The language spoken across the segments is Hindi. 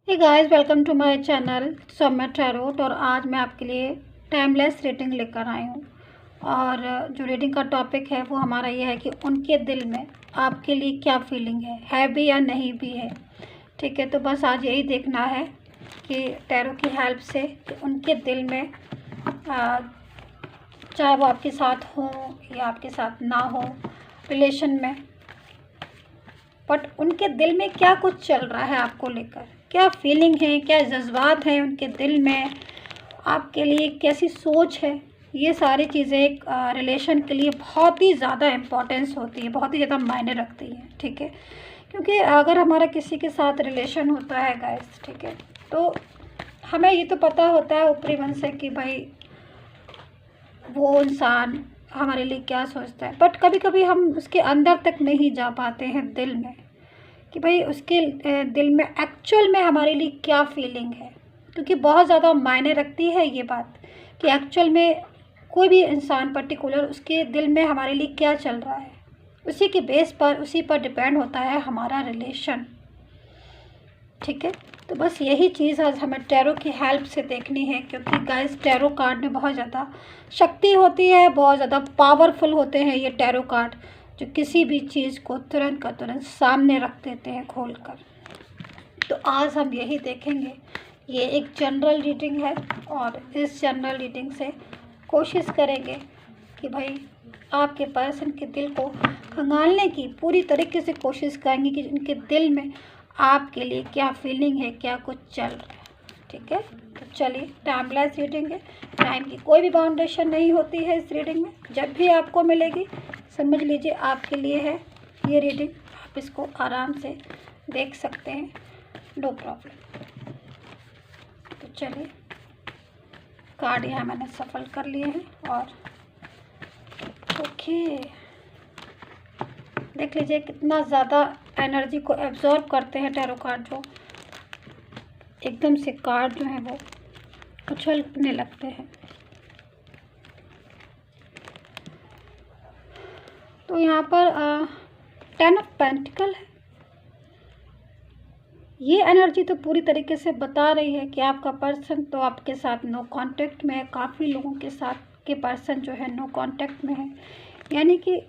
Hey guys, welcome to my channel Soumya tarot. और आज मैं आपके लिए टाइमलेस रीडिंग लेकर आई हूँ। और जो रीडिंग का टॉपिक है वो हमारा ये है कि उनके दिल में आपके लिए क्या फीलिंग है भी या नहीं भी है। ठीक है, तो बस आज यही देखना है कि टैरो की हेल्प से कि उनके दिल में चाहे वो आपके साथ हो या आपके साथ ना हो रिलेशन में, बट उनके दिल में क्या कुछ चल रहा है आपको लेकर, क्या फीलिंग है, क्या जज्बात हैं उनके दिल में, आपके लिए कैसी सोच है। ये सारी चीज़ें एक रिलेशन के लिए बहुत ही ज़्यादा इम्पोर्टेंस होती है, बहुत ही ज़्यादा मायने रखती है। ठीक है, क्योंकि अगर हमारा किसी के साथ रिलेशन होता है गाइस, ठीक है, तो हमें ये तो पता होता है ऊपरी मन से कि भाई वो इंसान हमारे लिए क्या सोचता है, बट कभी कभी हम उसके अंदर तक नहीं जा पाते हैं दिल में कि भाई उसके दिल में एक्चुअल में हमारे लिए क्या फीलिंग है। क्योंकि बहुत ज़्यादा मायने रखती है ये बात कि एक्चुअल में कोई भी इंसान पर्टिकुलर उसके दिल में हमारे लिए क्या चल रहा है, उसी के बेस पर, उसी पर डिपेंड होता है हमारा रिलेशन। ठीक है, तो बस यही चीज़ आज हमें टैरो की हेल्प से देखनी है, क्योंकि गाइस टैरो कार्ड में बहुत ज़्यादा शक्ति होती है, बहुत ज़्यादा पावरफुल होते हैं ये टैरो कार्ड, जो किसी भी चीज़ को तुरंत का तुरंत सामने रख देते हैं खोल कर। तो आज हम यही देखेंगे। ये एक जनरल रीडिंग है और इस जनरल रीडिंग से कोशिश करेंगे कि भाई आपके पर्सन के दिल को खंगालने की पूरी तरीके से कोशिश करेंगे कि उनके दिल में आपके लिए क्या फीलिंग है, क्या कुछ चल रहा है। ठीक है, तो चलिए, टाइमलेस रीडिंग है, टाइम की कोई भी बाउंडेशन नहीं होती है इस रीडिंग में। जब भी आपको मिलेगी समझ लीजिए आपके लिए है ये रीडिंग, आप इसको आराम से देख सकते हैं, नो प्रॉब्लम। तो चलिए, कार्ड यहाँ मैंने सफल कर लिए हैं और ओके, देख लीजिए कितना ज़्यादा एनर्जी को एब्जॉर्ब करते हैं टैरो कार्ड, जो एकदम से कार्ड जो है वो उछलने लगते हैं। तो यहाँ पर 10 ऑफ पेंटिकल है। ये एनर्जी तो पूरी तरीके से बता रही है कि आपका पर्सन तो आपके साथ नो कांटेक्ट में है, काफ़ी लोगों के साथ के पर्सन जो है नो कांटेक्ट में है। यानी कि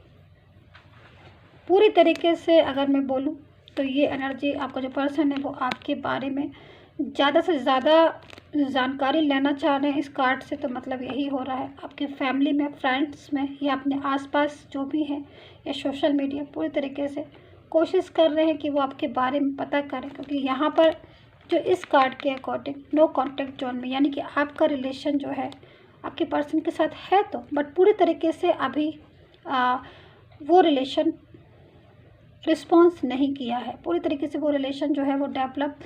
पूरी तरीके से अगर मैं बोलूँ तो ये एनर्जी, आपका जो पर्सन है वो आपके बारे में ज़्यादा से ज़्यादा जानकारी लेना चाह रहे हैं इस कार्ड से। तो मतलब यही हो रहा है, आपके फैमिली में, फ्रेंड्स में, या अपने आसपास जो भी हैं, या सोशल मीडिया, पूरी तरीके से कोशिश कर रहे हैं कि वो आपके बारे में पता करें। क्योंकि यहाँ पर जो इस कार्ड के अकॉर्डिंग नो कॉन्टेक्ट जोन में, यानी कि आपका रिलेशन जो है आपके पर्सन के साथ है तो, बट पूरी तरीके से अभी वो रिलेशन रिस्पॉन्स नहीं किया है, पूरी तरीके से वो रिलेशन जो है वो डेवलप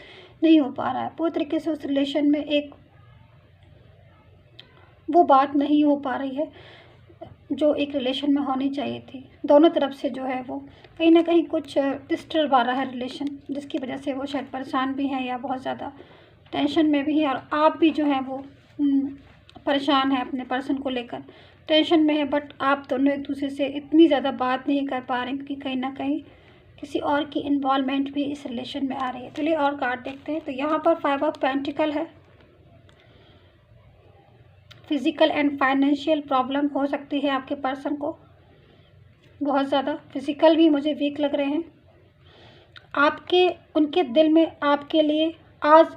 नहीं हो पा रहा है, पूरी तरीके से उस रिलेशन में एक वो बात नहीं हो पा रही है जो एक रिलेशन में होनी चाहिए थी। दोनों तरफ से जो है वो कहीं ना कहीं कुछ डिस्टर्ब आ रहा है रिलेशन, जिसकी वजह से वो शायद परेशान भी हैं या बहुत ज़्यादा टेंशन में भी है। और आप भी जो है वो परेशान है अपने पर्सन को लेकर, टेंशन में है, बट आप दोनों एक दूसरे से इतनी ज़्यादा बात नहीं कर पा रहे हैं क्योंकि कहीं ना कहीं किसी और की इन्वॉल्वमेंट भी इस रिलेशन में आ रही है। चलिए और कार्ड देखते हैं। तो यहाँ पर 5 ऑफ पेंटिकल है। फिज़िकल एंड फाइनेंशियल प्रॉब्लम हो सकती है आपके पर्सन को, बहुत ज़्यादा फिज़िकल भी मुझे वीक लग रहे हैं। आपके उनके दिल में आपके लिए आज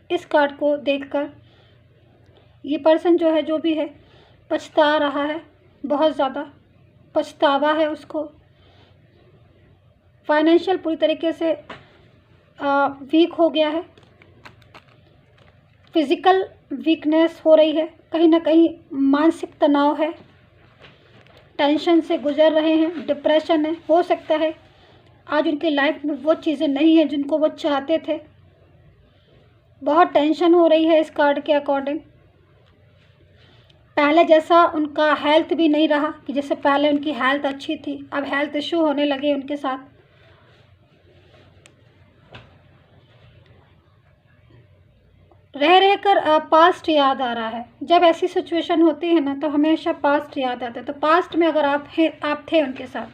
इस कार्ड को देखकर ये पर्सन जो है, जो भी है, पछता रहा है, बहुत ज़्यादा पछतावा है उसको। फाइनेंशियल पूरी तरीके से वीक हो गया है, फिज़िकल वीकनेस हो रही है, कहीं ना कहीं मानसिक तनाव है, टेंशन से गुजर रहे हैं, डिप्रेशन है। हो सकता है आज उनकी लाइफ में वो चीज़ें नहीं हैं जिनको वो चाहते थे, बहुत टेंशन हो रही है इस कार्ड के अकॉर्डिंग। पहले जैसा उनका हेल्थ भी नहीं रहा कि जैसे पहले उनकी हेल्थ अच्छी थी, अब हेल्थ इशू होने लगे उनके साथ। रह रह कर पास्ट याद आ रहा है। जब ऐसी सिचुएशन होती है ना तो हमेशा पास्ट याद आता है। तो पास्ट में अगर आप थे उनके साथ,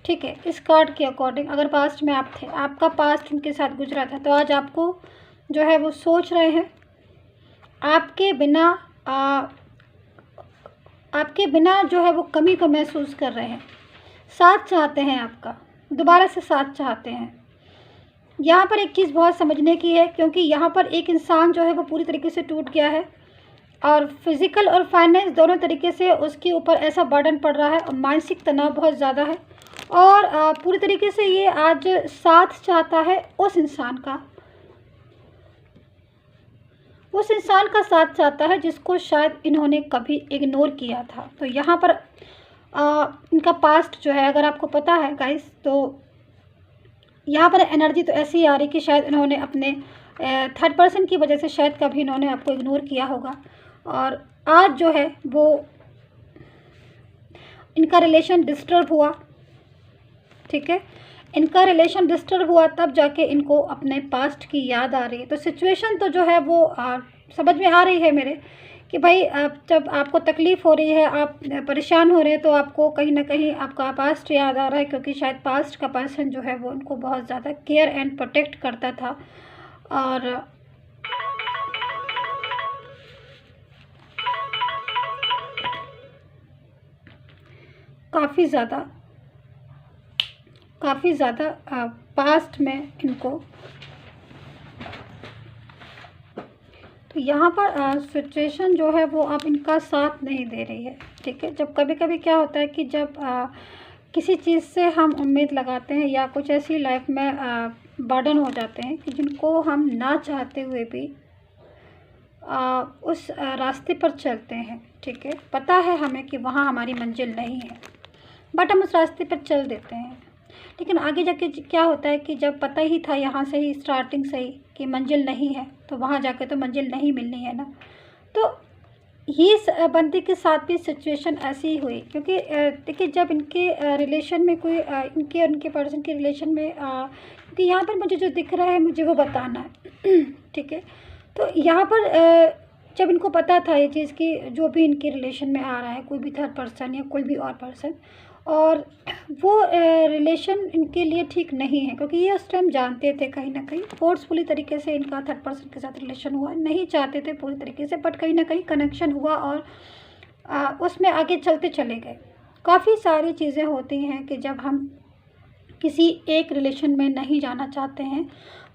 ठीक है, इस कार्ड के अकॉर्डिंग अगर पास्ट में आप थे, आपका पास्ट उनके साथ गुजरा था, तो आज आपको जो है वो सोच रहे हैं, आपके बिना जो है वो कमी को महसूस कर रहे हैं, साथ चाहते हैं आपका, दोबारा से साथ चाहते हैं। यहाँ पर एक चीज़ बहुत समझने की है, क्योंकि यहाँ पर एक इंसान जो है वो पूरी तरीके से टूट गया है और फिज़िकल और फाइनेंस दोनों तरीके से उसके ऊपर ऐसा बर्डन पड़ रहा है और मानसिक तनाव बहुत ज़्यादा है, और पूरी तरीके से ये आज साथ चाहता है उस इंसान का साथ चाहता है जिसको शायद इन्होंने कभी इग्नोर किया था। तो यहाँ पर इनका पास्ट जो है, अगर आपको पता है गाइस, तो यहाँ पर एनर्जी तो ऐसी आ रही कि शायद इन्होंने अपने थर्ड पर्सन की वजह से शायद कभी इन्होंने आपको इग्नोर किया होगा, और आज जो है वो इनका रिलेशन डिस्टर्ब हुआ। ठीक है, इनका रिलेशन डिस्टर्ब हुआ, तब जाके इनको अपने पास्ट की याद आ रही है। तो सिचुएशन तो जो है वो समझ में आ रही है मेरे कि भाई जब आपको तकलीफ़ हो रही है, आप परेशान हो रहे हैं, तो आपको कहीं ना कहीं आपका पास्ट याद आ रहा है, क्योंकि शायद पास्ट का पर्सन जो है वो उनको बहुत ज़्यादा केयर एंड प्रोटेक्ट करता था, और काफ़ी ज़्यादा पास्ट में इनको, तो यहाँ पर सिचुएशन जो है वो अब इनका साथ नहीं दे रही है। ठीक है, जब कभी कभी क्या होता है कि जब किसी चीज़ से हम उम्मीद लगाते हैं या कुछ ऐसी लाइफ में बर्डन हो जाते हैं कि जिनको हम ना चाहते हुए भी उस रास्ते पर चलते हैं। ठीक है, पता है हमें कि वहाँ हमारी मंजिल नहीं है, बट हम उस रास्ते पर चल देते हैं, लेकिन आगे जाके क्या होता है कि जब पता ही था यहाँ से ही स्टार्टिंग से ही कि मंजिल नहीं है, तो वहाँ जाके तो मंजिल नहीं मिलनी है ना। तो ये बंदी के साथ भी सिचुएशन ऐसी ही हुई, क्योंकि देखिए जब इनके रिलेशन में कोई इनके और उनके पर्सन के रिलेशन में क्योंकि यहाँ पर मुझे जो दिख रहा है मुझे वो बताना है। ठीक है, तो यहाँ पर जब इनको पता था ये चीज़ कि जो भी इनके रिलेशन में आ रहा है कोई भी थर्ड पर्सन या कोई भी और पर्सन, और वो रिलेशन इनके लिए ठीक नहीं है, क्योंकि ये उस टाइम जानते थे कहीं ना कहीं फोर्सफुली तरीके से इनका थर्ड पर्सन के साथ रिलेशन हुआ, नहीं चाहते थे पूरी तरीके से, बट कहीं ना कहीं कनेक्शन हुआ और उसमें आगे चलते चले गए। काफ़ी सारी चीज़ें होती हैं कि जब हम किसी एक रिलेशन में नहीं जाना चाहते हैं,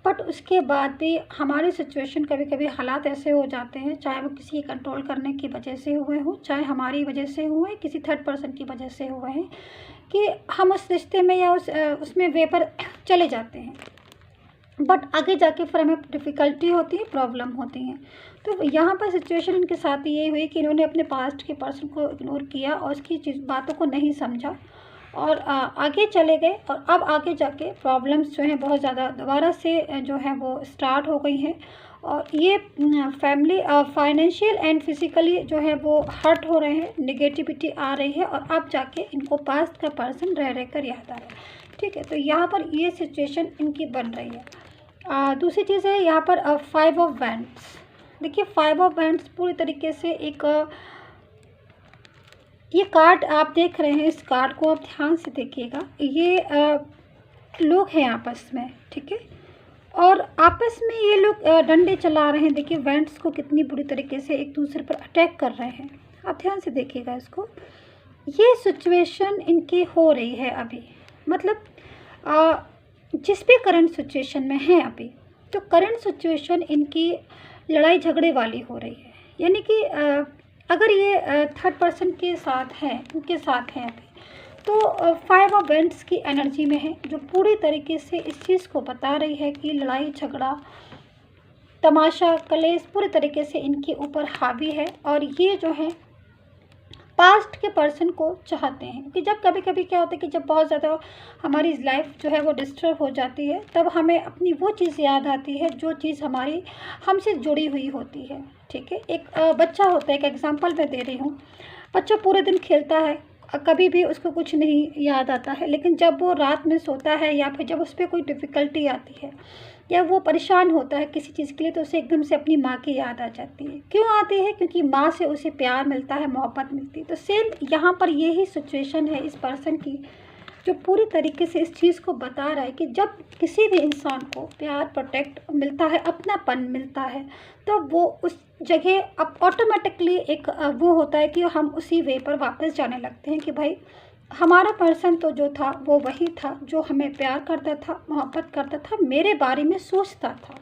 बट उसके बाद भी हमारी सिचुएशन कभी कभी हालात ऐसे हो जाते हैं, चाहे वो किसी कंट्रोल करने की वजह से हुए हों, चाहे हमारी वजह से हुए, किसी थर्ड पर्सन की वजह से हुए हैं, कि हम उस रिश्ते में या उसमें वे पर चले जाते हैं, बट आगे जाके फिर हमें डिफ़िकल्टी होती है, प्रॉब्लम होती हैं। तो यहाँ पर सिचुएशन इनके साथ ये हुई कि इन्होंने अपने पास्ट के पर्सन को इग्नोर किया और उसकी बातों को नहीं समझा और आगे चले गए, और अब आगे जाके प्रॉब्लम्स जो हैं बहुत ज़्यादा दोबारा से जो है वो स्टार्ट हो गई हैं, और ये फैमिली फाइनेंशियल एंड फिज़िकली जो है वो हर्ट हो रहे हैं, नेगेटिविटी आ रही है, और अब जाके इनको पास्ट का पर्सन रह कर याद आ रहा है। ठीक है, तो यहाँ पर ये सिचुएशन इनकी बन रही है। दूसरी चीज़ है यहाँ पर 5 ऑफ वैंड्स। देखिए 5 ऑफ वैंड्स पूरी तरीके से एक ये कार्ड आप देख रहे हैं, इस कार्ड को आप ध्यान से देखिएगा। ये लोग हैं आपस में, ठीक है, और आपस में ये लोग डंडे चला रहे हैं। देखिए वैंड्स को कितनी बुरी तरीके से एक दूसरे पर अटैक कर रहे हैं, आप ध्यान से देखिएगा इसको। ये सिचुएशन इनकी हो रही है अभी, मतलब जिस भी करंट सिचुएशन में है अभी, तो करंट सिचुएशन इनकी लड़ाई झगड़े वाली हो रही है। यानी कि अगर ये थर्ड पर्सन के साथ हैं, उनके साथ हैं अभी, तो 5 ऑफ वैंड्स की एनर्जी में है, जो पूरी तरीके से इस चीज़ को बता रही है कि लड़ाई झगड़ा, तमाशा, कलेश पूरी तरीके से इनके ऊपर हावी है, और ये जो है पास्ट के पर्सन को चाहते हैं। क्योंकि जब कभी कभी क्या होता है कि जब बहुत ज़्यादा हमारी लाइफ जो है वो डिस्टर्ब हो जाती है, तब हमें अपनी वो चीज़ याद आती है जो चीज़ हमारी हमसे जुड़ी हुई होती है। ठीक है, एक बच्चा होता है, एक एग्जांपल मैं दे रही हूँ। बच्चा पूरे दिन खेलता है, कभी भी उसको कुछ नहीं याद आता है, लेकिन जब वो रात में सोता है या फिर जब उस पर कोई डिफ़िकल्टी आती है या वो परेशान होता है किसी चीज़ के लिए, तो उसे एकदम से अपनी माँ की याद आ जाती है। क्यों आती है? क्योंकि माँ से उसे प्यार मिलता है, मोहब्बत मिलती है। तो सेम यहाँ पर यही सिचुएशन है इस पर्सन की, जो पूरी तरीके से इस चीज़ को बता रहा है कि जब किसी भी इंसान को प्यार, प्रोटेक्ट मिलता है, अपनापन मिलता है, तो वो उस जगह अब ऑटोमेटिकली एक वो होता है कि हम उसी वे पर वापस जाने लगते हैं कि भाई हमारा पर्सन तो जो था वो वही था जो हमें प्यार करता था, मोहब्बत करता था, मेरे बारे में सोचता था,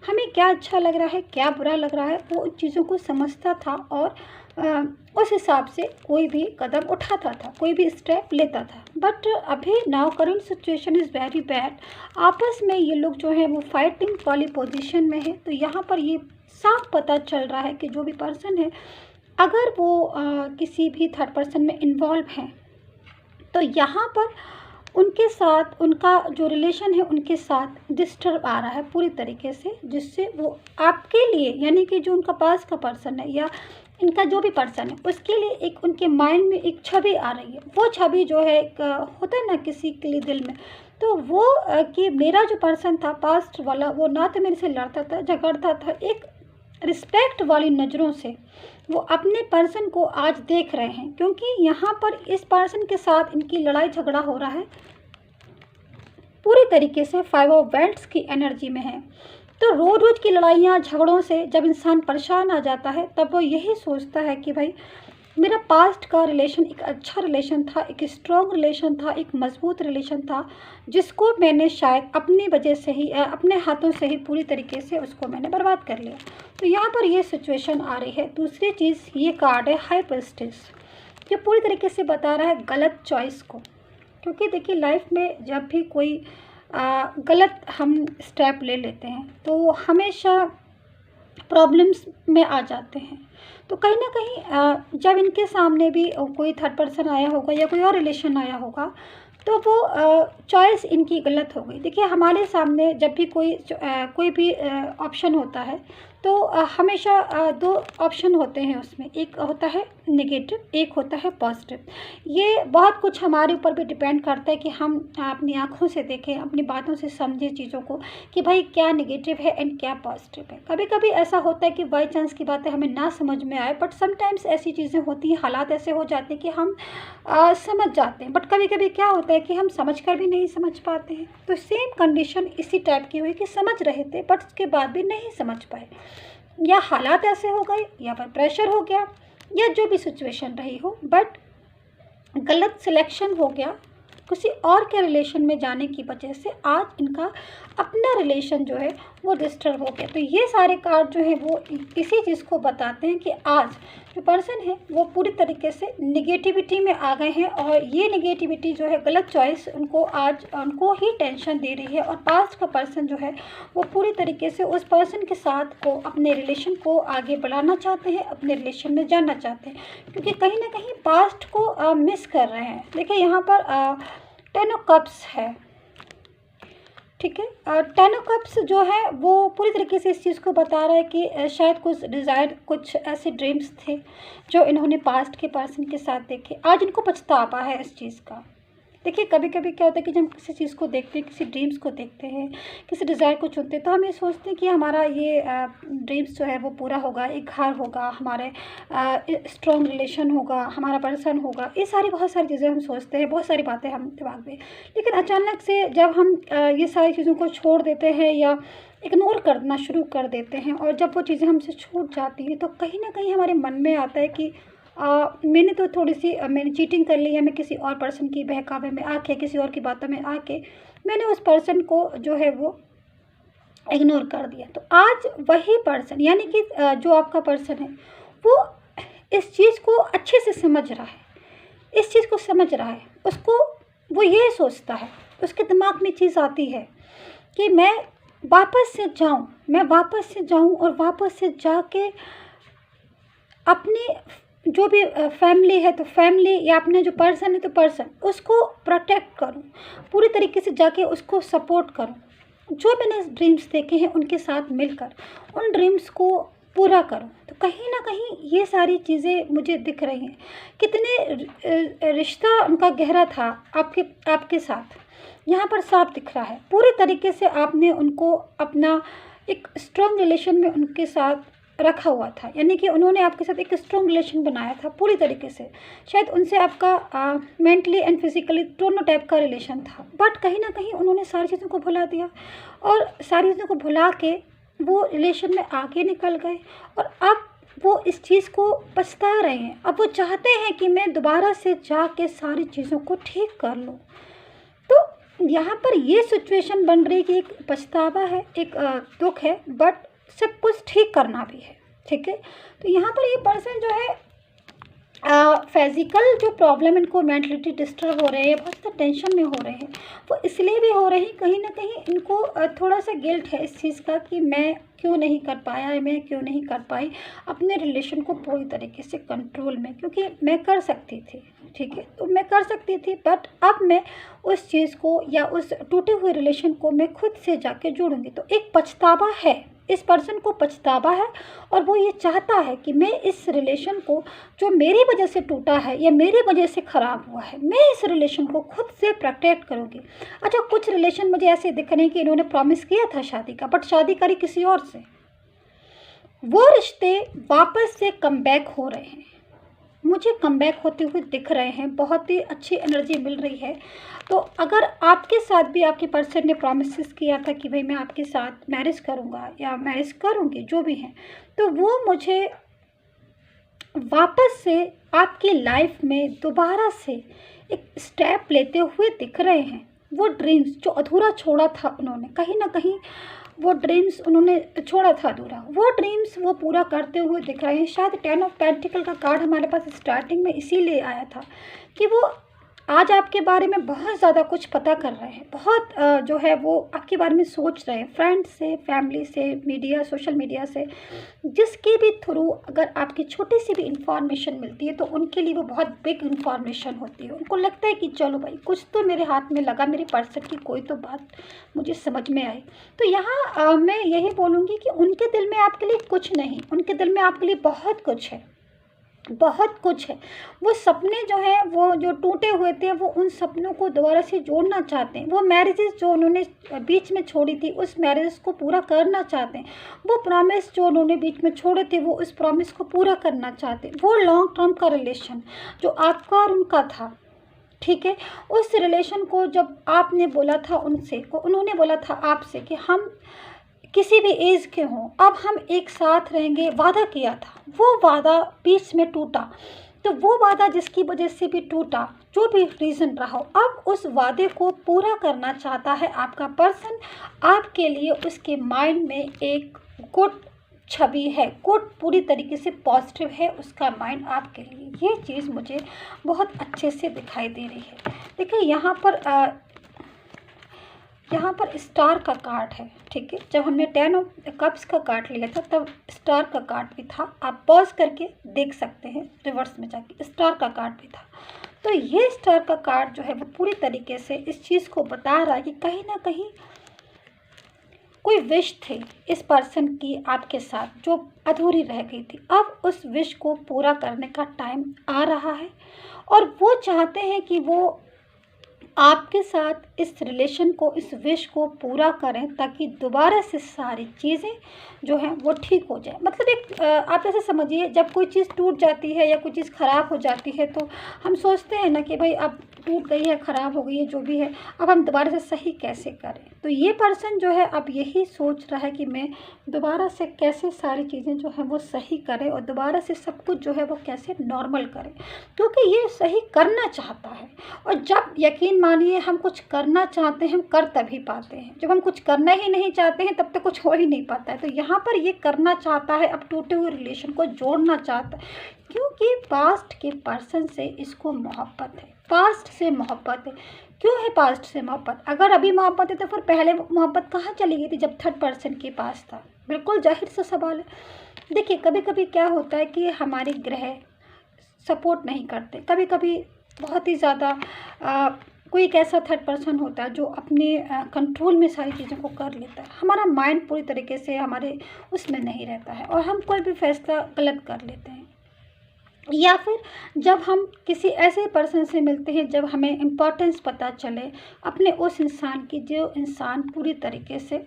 हमें क्या अच्छा लग रहा है, क्या बुरा लग रहा है, वो उन चीज़ों को समझता था और उस हिसाब से कोई भी कदम उठाता था, कोई भी स्टेप लेता था। बट अभी now current situation is very bad. आपस में ये लोग जो हैं वो फाइटिंग वाली पोजीशन में है। तो यहाँ पर ये साफ पता चल रहा है कि जो भी पर्सन है, अगर वो किसी भी थर्ड पर्सन में इन्वॉल्व हैं, तो यहाँ पर उनके साथ उनका जो रिलेशन है उनके साथ डिस्टर्ब आ रहा है पूरी तरीके से, जिससे वो आपके लिए यानी कि जो उनका पास का पर्सन है या इनका जो भी पर्सन है उसके लिए एक उनके माइंड में एक छवि आ रही है। वो छवि जो है एक होता है ना किसी के लिए दिल में, तो वो कि मेरा जो पर्सन था पास्ट वाला, वो ना तो मेरे से लड़ता था, झगड़ता था, एक रिस्पेक्ट वाली नज़रों से वो अपने पर्सन को आज देख रहे हैं, क्योंकि यहाँ पर इस पर्सन के साथ इनकी लड़ाई झगड़ा हो रहा है पूरी तरीके से 5 ऑफ वेंट्स की एनर्जी में है। तो रोज़ रोज़ की लड़ाइयाँ झगड़ों से जब इंसान परेशान आ जाता है, तब वो यही सोचता है कि भाई मेरा पास्ट का रिलेशन एक अच्छा रिलेशन था, एक स्ट्रॉन्ग रिलेशन था, एक मजबूत रिलेशन था, जिसको मैंने शायद अपनी वजह से ही अपने हाथों से ही पूरी तरीके से उसको मैंने बर्बाद कर लिया। तो यहाँ पर ये सिचुएशन आ रही है। दूसरी चीज़, ये कार्ड है हाई प्रीस्टेस, ये पूरी तरीके से बता रहा है गलत चॉइस को। क्योंकि देखिए लाइफ में जब भी कोई गलत हम स्टेप ले लेते हैं तो हमेशा प्रॉब्लम्स में आ जाते हैं। तो कहीं ना कहीं जब इनके सामने भी कोई थर्ड पर्सन आया होगा या कोई और रिलेशन आया होगा, तो वो चॉइस इनकी गलत हो गई। देखिए हमारे सामने जब भी कोई भी ऑप्शन होता है, तो हमेशा 2 ऑप्शन होते हैं उसमें, एक होता है नेगेटिव, एक होता है पॉजिटिव। ये बहुत कुछ हमारे ऊपर भी डिपेंड करता है कि हम अपनी आँखों से देखें, अपनी बातों से समझें चीज़ों को कि भाई क्या नेगेटिव है एंड क्या पॉजिटिव है। कभी कभी ऐसा होता है कि बाई चांस की बातें हमें ना समझ में आए, बट समटाइम्स ऐसी चीज़ें होती हैं, हालात ऐसे हो जाते हैं कि हम समझ जाते हैं, बट कभी कभी क्या होता है कि हम समझ कर भी नहीं समझ पाते हैं। तो सेम कंडीशन इसी टाइप की हुई कि समझ रहे थे बट उसके बाद भी नहीं समझ पाए, या हालात ऐसे हो गए या फिर प्रेशर हो गया या जो भी सिचुएशन रही हो, बट गलत सिलेक्शन हो गया किसी और के रिलेशन में जाने की वजह से आज इनका अपना रिलेशन जो है वो डिस्टर्ब हो गया। तो ये सारे कार्ड जो है वो इसी चीज़ को बताते हैं कि आज जो पर्सन है वो पूरी तरीके से निगेटिविटी में आ गए हैं, और ये निगेटिविटी जो है गलत चॉइस उनको ही टेंशन दे रही है। और पास्ट का पर्सन जो है वो पूरी तरीके से उस पर्सन के साथ को अपने रिलेशन को आगे बढ़ाना चाहते हैं, अपने रिलेशन में जाना चाहते हैं, क्योंकि कहीं ना कहीं पास्ट को मिस कर रहे हैं। देखिए यहाँ पर 10 ऑफ कप्स है, ठीक है। 10 ऑफ कप्स जो है वो पूरी तरीके से इस चीज़ को बता रहा है कि शायद कुछ डिज़ायर, कुछ ऐसे ड्रीम्स थे जो इन्होंने पास्ट के पर्सन के साथ देखे, आज इनको पछतावा है इस चीज़ का। देखिए कभी कभी क्या होता है कि जब हम किसी चीज़ को देखते हैं, किसी ड्रीम्स को देखते हैं, किसी डिज़ायर को चुनते हैं, तो हम ये सोचते हैं कि हमारा ये ड्रीम्स जो है वो पूरा होगा, एक घर होगा, हमारे स्ट्रॉन्ग रिलेशन होगा, हमारा पर्सन होगा, ये सारी बहुत सारी चीज़ें हम सोचते हैं, बहुत सारी बातें हम दिमाग में। लेकिन अचानक से जब हम ये सारी चीज़ों को छोड़ देते हैं या इग्नोर करना शुरू कर देते हैं, और जब वो चीज़ें हमसे छूट जाती हैं, तो कहीं ना कहीं हमारे मन में आता है कि मैंने तो थोड़ी सी मैंने चीटिंग कर ली, या मैं किसी और पर्सन की बहकावे में आके, किसी और की बातों में आके मैंने उस पर्सन को जो है वो इग्नोर कर दिया। तो आज वही पर्सन यानी कि जो आपका पर्सन है वो इस चीज़ को अच्छे से समझ रहा है, इस चीज़ को समझ रहा है, उसको वो ये सोचता है, उसके दिमाग में चीज़ आती है कि मैं वापस से जाऊं और वापस से जाके अपनी जो भी फैमिली है तो फैमिली, या अपने जो पर्सन है तो पर्सन, उसको प्रोटेक्ट करूं, पूरी तरीके से जाके उसको सपोर्ट करूं, जो मैंने ड्रीम्स देखे हैं उनके साथ मिलकर उन ड्रीम्स को पूरा करूं। तो कहीं ना कहीं ये सारी चीज़ें मुझे दिख रही हैं, कितने रिश्ता उनका गहरा था आपके साथ, यहाँ पर साफ दिख रहा है। पूरी तरीके से आपने उनको अपना एक स्ट्रॉन्ग रिलेशन में उनके साथ रखा हुआ था, यानी कि उन्होंने आपके साथ एक स्ट्रॉन्ग रिलेशन बनाया था पूरी तरीके से। शायद उनसे आपका मेंटली एंड फिजिकली दोनों टाइप का रिलेशन था, बट कहीं ना कहीं उन्होंने सारी चीज़ों को भुला दिया और सारी चीज़ों को भुला के वो रिलेशन में आगे निकल गए और अब वो इस चीज़ को पछता रहे हैं। अब वो चाहते हैं कि मैं दोबारा से जाके सारी चीज़ों को ठीक कर लूँ। तो यहाँ पर ये सिचुएशन बन रही कि एक पछतावा है, एक दुख है, बट सब कुछ ठीक करना भी है, ठीक है। तो यहाँ पर ये पर्सन जो है फिजिकल जो प्रॉब्लम इनको मेंटलिटी डिस्टर्ब हो रहे हैं, बहुत ज़्यादा टेंशन में हो रहे हैं, वो इसलिए भी हो रही हैं कहीं ना कहीं इनको थोड़ा सा गिल्ट है इस चीज़ का कि मैं क्यों नहीं कर पाया है, मैं क्यों नहीं कर पाई अपने रिलेशन को पूरी तरीके से कंट्रोल में, क्योंकि मैं कर सकती थी, ठीक है। तो मैं कर सकती थी, बट अब मैं उस चीज़ को या उस टूटे हुए रिलेशन को मैं खुद से जाके जोड़ूंगी। तो एक पछतावा है, इस पर्सन को पछतावा है और वो ये चाहता है कि मैं इस रिलेशन को जो मेरी वजह से टूटा है या मेरी वजह से ख़राब हुआ है, मैं इस रिलेशन को खुद से प्रोटेक्ट करूँगी। अच्छा, कुछ रिलेशन मुझे ऐसे दिख रहे हैं कि इन्होंने प्रॉमिस किया था शादी का, बट शादी करी किसी और से। वो रिश्ते वापस से कम बैक हो रहे हैं, मुझे कम बैक होते हुए दिख रहे हैं, बहुत ही अच्छी एनर्जी मिल रही है। तो अगर आपके साथ भी आपके पर्सन ने प्रॉमिसेस किया था कि भाई मैं आपके साथ मैरिज करूँगा या मैरिज करूँगी, जो भी हैं, तो वो मुझे वापस से आपकी लाइफ में दोबारा से एक स्टेप लेते हुए दिख रहे हैं। वो ड्रीम्स जो अधूरा छोड़ा था उन्होंने, कहीं ना कहीं वो ड्रीम्स उन्होंने छोड़ा था अधूरा, वो ड्रीम्स वो पूरा करते हुए दिख रहे हैं। शायद 10 ऑफ पेंटिकल का कार्ड हमारे पास स्टार्टिंग में इसीलिए आया था कि वो आज आपके बारे में बहुत ज़्यादा कुछ पता कर रहे हैं, बहुत जो है वो आपके बारे में सोच रहे हैं, फ्रेंड्स से, फैमिली से, मीडिया, सोशल मीडिया से, जिसके भी थ्रू अगर आपकी छोटी सी भी इंफॉर्मेशन मिलती है तो उनके लिए वो बहुत बिग इंफॉर्मेशन होती है। उनको लगता है कि चलो भाई कुछ तो मेरे हाथ में लगा, मेरे पर्सन की कोई तो बात मुझे समझ में आई। तो यहाँ मैं यही बोलूँगी कि उनके दिल में आपके लिए कुछ नहीं, उनके दिल में आपके लिए बहुत कुछ है, बहुत कुछ है। वो सपने जो हैं वो जो टूटे हुए थे वो उन सपनों को दोबारा से जोड़ना चाहते हैं। वो मैरिजेस जो उन्होंने बीच में छोड़ी थी उस मैरिज को पूरा करना चाहते हैं। वो प्रॉमिस जो उन्होंने बीच में छोड़े थे वो उस प्रॉमिस को पूरा करना चाहते हैं। वो लॉन्ग टर्म का रिलेशन जो आपका और उनका था, ठीक है, उस रिलेशन को जब आपने बोला था उनसे, उन्होंने बोला था आपसे कि हम किसी भी एज के हों अब हम एक साथ रहेंगे, वादा किया था, वो वादा बीच में टूटा। तो वो वादा जिसकी वजह से भी टूटा, जो भी रीज़न रहा हो, अब उस वादे को पूरा करना चाहता है आपका पर्सन। आपके लिए उसके माइंड में एक गुड छवि है, गुड पूरी तरीके से पॉजिटिव है उसका माइंड आपके लिए। ये चीज़ मुझे बहुत अच्छे से दिखाई दे रही है। देखिए यहाँ पर स्टार का कार्ड है, ठीक है। जब हमने 10 ऑफ कप्स का कार्ड लिया था तब स्टार का कार्ड भी था, आप पॉज करके देख सकते हैं रिवर्स में जाके, स्टार का कार्ड भी था। तो ये स्टार का कार्ड जो है वो पूरी तरीके से इस चीज़ को बता रहा है कि कहीं ना कहीं कोई विश थी इस पर्सन की आपके साथ जो अधूरी रह गई थी, अब उस विश को पूरा करने का टाइम आ रहा है और वो चाहते हैं कि वो आपके साथ इस रिलेशन को, इस विश को पूरा करें ताकि दोबारा से सारी चीज़ें जो हैं वो ठीक हो जाए। मतलब एक आप ऐसे समझिए, जब कोई चीज़ टूट जाती है या कोई चीज़ ख़राब हो जाती है तो हम सोचते हैं ना कि भाई अब टूट गई है, ख़राब हो गई है, जो भी है, अब हम दोबारा से सही कैसे करें। तो ये पर्सन जो है अब यही सोच रहा है कि मैं दोबारा से कैसे सारी चीज़ें जो हैं वो सही करें और दोबारा से सब कुछ जो है वो कैसे नॉर्मल करें, क्योंकि ये सही करना चाहता है। और जब यकीन मानिए हम कुछ करना चाहते हैं हम कर तभी पाते हैं, जब हम कुछ करना ही नहीं चाहते हैं तब तक कुछ हो ही नहीं पाता है। तो यहाँ पर ये करना चाहता है, अब टूटे हुए रिलेशन को जोड़ना चाहता है, क्योंकि पास्ट के पर्सन से इसको मोहब्बत है, पास्ट से मोहब्बत है। क्यों है पास्ट से मोहब्बत? अगर अभी मोहब्बत है तो फिर पहले मोहब्बत कहाँ चली गई थी जब थर्ड पर्सन के पास था? बिल्कुल जाहिर सा सवाल है। देखिए कभी कभी क्या होता है कि हमारे ग्रह सपोर्ट नहीं करते, कभी कभी बहुत ही ज़्यादा कोई एक ऐसा थर्ड पर्सन होता है जो अपने कंट्रोल में सारी चीज़ों को कर लेता है, हमारा माइंड पूरी तरीके से हमारे उसमें नहीं रहता है और हम कोई भी फैसला गलत कर लेते हैं। या फिर जब हम किसी ऐसे पर्सन से मिलते हैं जब हमें इम्पोर्टेंस पता चले अपने उस इंसान की, जो इंसान पूरी तरीके से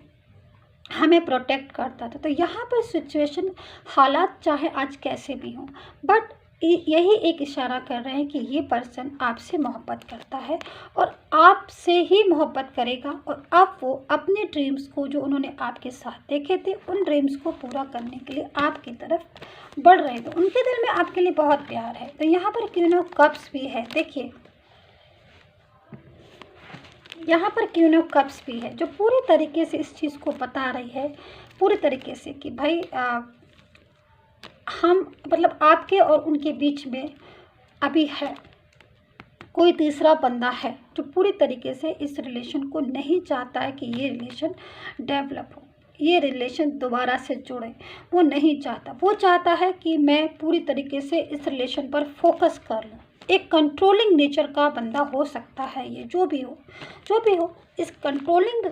हमें प्रोटेक्ट करता था। तो यहाँ पर सिचुएशन, हालात चाहे आज कैसे भी हों, बट यही एक इशारा कर रहे हैं कि ये पर्सन आपसे मोहब्बत करता है और आपसे ही मोहब्बत करेगा, और अब वो अपने ड्रीम्स को जो उन्होंने आपके साथ देखे थे, उन ड्रीम्स को पूरा करने के लिए आपकी तरफ बढ़ रहे थे। उनके दिल में आपके लिए बहुत प्यार है। तो यहाँ पर क्वीन ऑफ कप्स भी है, देखिए यहाँ पर क्वीन ऑफ कप्स भी है, जो पूरी तरीके से इस चीज़ को बता रही है, पूरी तरीके से कि भाई हम मतलब आपके और उनके बीच में अभी है कोई तीसरा बंदा है, जो पूरी तरीके से इस रिलेशन को नहीं चाहता है कि ये रिलेशन डेवलप हो, ये रिलेशन दोबारा से जुड़े। वो नहीं चाहता, वो चाहता है कि मैं पूरी तरीके से इस रिलेशन पर फोकस कर लूँ। एक कंट्रोलिंग नेचर का बंदा हो सकता है ये, जो भी हो इस कंट्रोलिंग,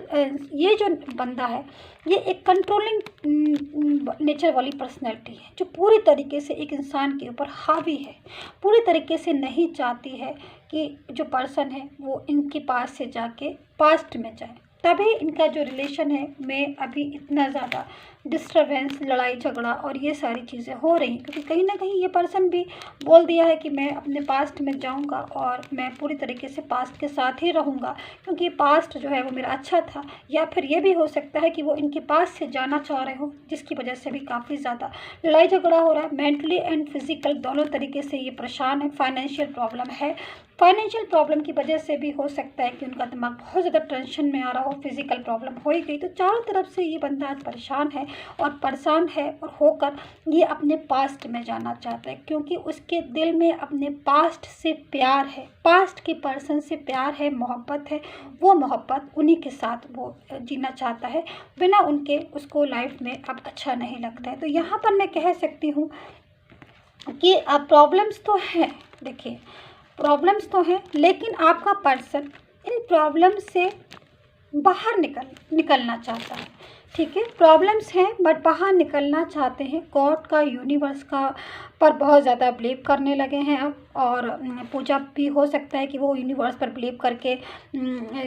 ये जो बंदा है ये एक कंट्रोलिंग नेचर वाली पर्सनैलिटी है, जो पूरी तरीके से एक इंसान के ऊपर हावी है, पूरी तरीके से नहीं चाहती है कि जो पर्सन है वो इनके पास से जाके पास्ट में जाए। तभी इनका जो रिलेशन है में अभी इतना ज़्यादा डिस्टर्बेंस, लड़ाई झगड़ा और ये सारी चीज़ें हो रही हैं, क्योंकि कहीं ना कहीं ये पर्सन भी बोल दिया है कि मैं अपने पास्ट में जाऊंगा और मैं पूरी तरीके से पास्ट के साथ ही रहूंगा, क्योंकि पास्ट जो है वो मेरा अच्छा था। या फिर ये भी हो सकता है कि वो इनके पास से जाना चाह रहे हो, जिसकी वजह से भी काफ़ी ज़्यादा लड़ाई झगड़ा हो रहा है। मेंटली एंड फिजिकल दोनों तरीके से ये परेशान है। फाइनेंशियल प्रॉब्लम है, फाइनेंशियल प्रॉब्लम की वजह से भी हो सकता है कि उनका दिमाग बहुत ज़्यादा टेंशन में आ रहा हो। फिजिकल प्रॉब्लम हो ही गई, तो चारों तरफ से ये बंदा आज परेशान है और परेशान है, और होकर ये अपने पास्ट में जाना चाहता है, क्योंकि उसके दिल में अपने पास्ट से प्यार है, पास्ट के पर्सन से प्यार है, मोहब्बत है। वो मोहब्बत उन्हीं के साथ वो जीना चाहता है, बिना उनके उसको लाइफ में अब अच्छा नहीं लगता है। तो यहाँ पर मैं कह सकती हूँ कि प्रॉब्लम्स तो हैं, देखिए प्रॉब्लम्स तो हैं, लेकिन आपका पर्सन इन प्रॉब्लम्स से बाहर निकलना चाहता है। ठीक है, प्रॉब्लम्स हैं बट बाहर निकलना चाहते हैं। गॉड का, यूनिवर्स का पर बहुत ज़्यादा बिलीव करने लगे हैं अब, और पूजा भी हो सकता है कि वो यूनिवर्स पर बिलीव करके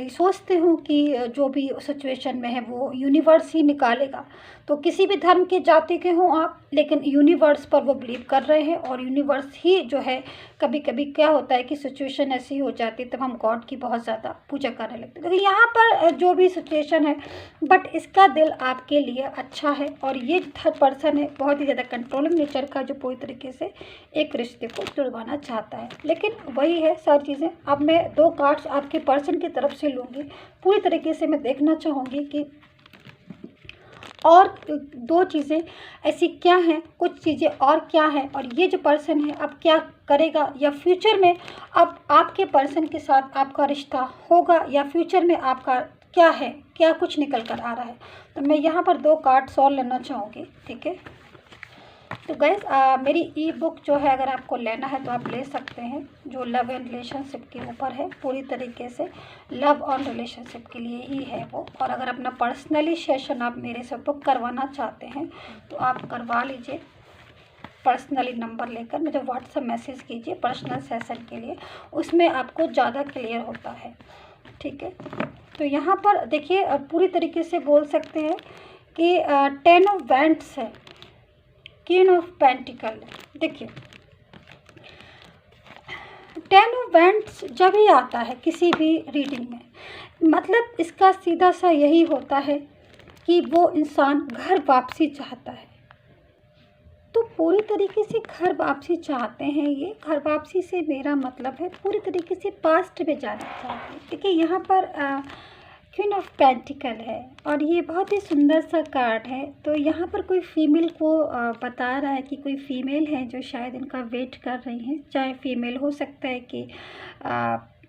सोचते हो कि जो भी सिचुएशन में है वो यूनिवर्स ही निकालेगा। तो किसी भी धर्म के, जाति के हों आप, लेकिन यूनिवर्स पर वो बिलीव कर रहे हैं, और यूनिवर्स ही जो है, कभी कभी क्या होता है कि सिचुएशन ऐसी हो जाती है तब हम गॉड की बहुत ज़्यादा पूजा करने लगते हैं। तो यहाँ पर जो भी सिचुएशन है, बट इसका दिल आपके लिए अच्छा है, और ये थर्ड पर्सन है बहुत ही ज़्यादा कंट्रोलिंग नेचर का, जो पूरी तरीके से एक रिश्ते को जुड़वाना चाहता है। लेकिन वही है सारी चीज़ें। अब मैं 2 कार्ड्स आपके पर्सन की तरफ से लूँगी, पूरी तरीके से मैं देखना चाहूँगी कि और 2 चीज़ें ऐसी क्या हैं, कुछ चीज़ें और क्या हैं, और ये जो पर्सन है अब क्या करेगा, या फ्यूचर में अब आपके पर्सन के साथ आपका रिश्ता होगा, या फ्यूचर में आपका क्या है, क्या कुछ निकल कर आ रहा है। तो मैं यहाँ पर 2 कार्ड्स और लेना चाहूँगी, ठीक है। तो गाइस मेरी ई बुक जो है, अगर आपको लेना है तो आप ले सकते हैं, जो लव एंड रिलेशनशिप के ऊपर है, पूरी तरीके से लव और रिलेशनशिप के लिए ही है वो। और अगर अपना पर्सनली सेशन आप मेरे से बुक करवाना चाहते हैं तो आप करवा लीजिए, पर्सनली नंबर लेकर मुझे व्हाट्सएप मैसेज कीजिए पर्सनल सेशन के लिए, उसमें आपको ज़्यादा क्लियर होता है, ठीक है। तो यहाँ पर देखिए पूरी तरीके से बोल सकते हैं कि 10 ऑफ वैंड्स है, क्वीन ऑफ पेंटिकल। देखिए 10 ऑफ वैंड्स जब ही आता है किसी भी रीडिंग में, मतलब इसका सीधा सा यही होता है कि वो इंसान घर वापसी चाहता है। तो पूरी तरीके से घर वापसी चाहते हैं ये। घर वापसी से मेरा मतलब है पूरी तरीके से पास्ट में जाना चाहते हैं। देखिए यहाँ पर क्वीन ऑफ पेंटिकल है, और ये बहुत ही सुंदर सा कार्ड है। तो यहाँ पर कोई फीमेल को बता रहा है कि कोई फीमेल है जो शायद इनका वेट कर रही हैं। चाहे फीमेल हो सकता है कि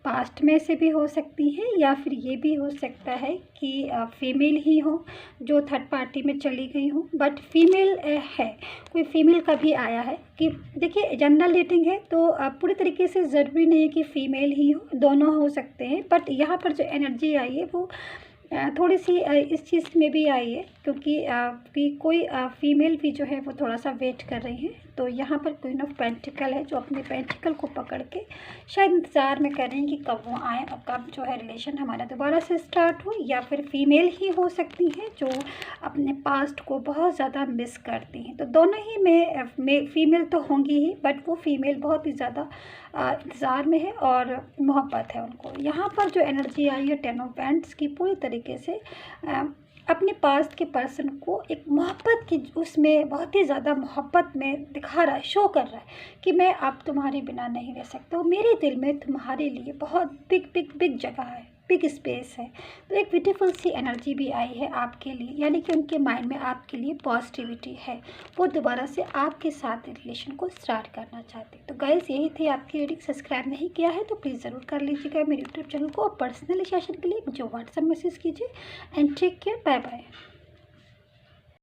पास्ट में से भी हो सकती है, या फिर ये भी हो सकता है कि फीमेल ही हो जो थर्ड पार्टी में चली गई हो, बट फीमेल है, कोई फीमेल का भी आया है। कि देखिए जनरल रीडिंग है तो पूरी तरीके से ज़रूरी नहीं है कि फ़ीमेल ही हो, दोनों हो सकते हैं। बट यहाँ पर जो एनर्जी आई है वो थोड़ी सी इस चीज़ में भी आई है, क्योंकि कोई फीमेल भी जो है वो थोड़ा सा वेट कर रही है। तो यहाँ पर क्वीन ऑफ पेंटिकल है, जो अपने पेंटिकल को पकड़ के शायद इंतज़ार में कर रही हैं कि कब वो आएँ और कब जो है रिलेशन हमारा दोबारा से स्टार्ट हो। या फिर फीमेल ही हो सकती हैं जो अपने पास्ट को बहुत ज़्यादा मिस करती हैं। तो दोनों ही में फीमेल तो होंगी ही, बट वो फीमेल बहुत ही ज़्यादा इंतज़ार में है और मोहब्बत है उनको। यहाँ पर जो एनर्जी आई है 10 ऑफ वैंड्स की, पूरी तरीके से अपने पास्ट के पर्सन को एक मोहब्बत की उसमें बहुत ही ज़्यादा मोहब्बत में दिखा रहा है, शो कर रहा है कि मैं अब तुम्हारे बिना नहीं रह सकता हूँ, मेरे दिल में तुम्हारे लिए बहुत बिग बिग बिग जगह है, बिग स्पेस है। तो एक ब्यूटीफुल सी एनर्जी भी आई है आपके लिए, यानी कि उनके माइंड में आपके लिए पॉजिटिविटी है, वो दोबारा से आपके साथ रिलेशन को स्टार्ट करना चाहते हैं। तो गाइस, यही थी आपकी रीडिंग। सब्सक्राइब नहीं किया है तो प्लीज़ ज़रूर कर लीजिएगा मेरे यूट्यूब चैनल को, और पर्सनली सेशन के लिए मुझे व्हाट्सएप मैसेज कीजिए। And take care, bye bye.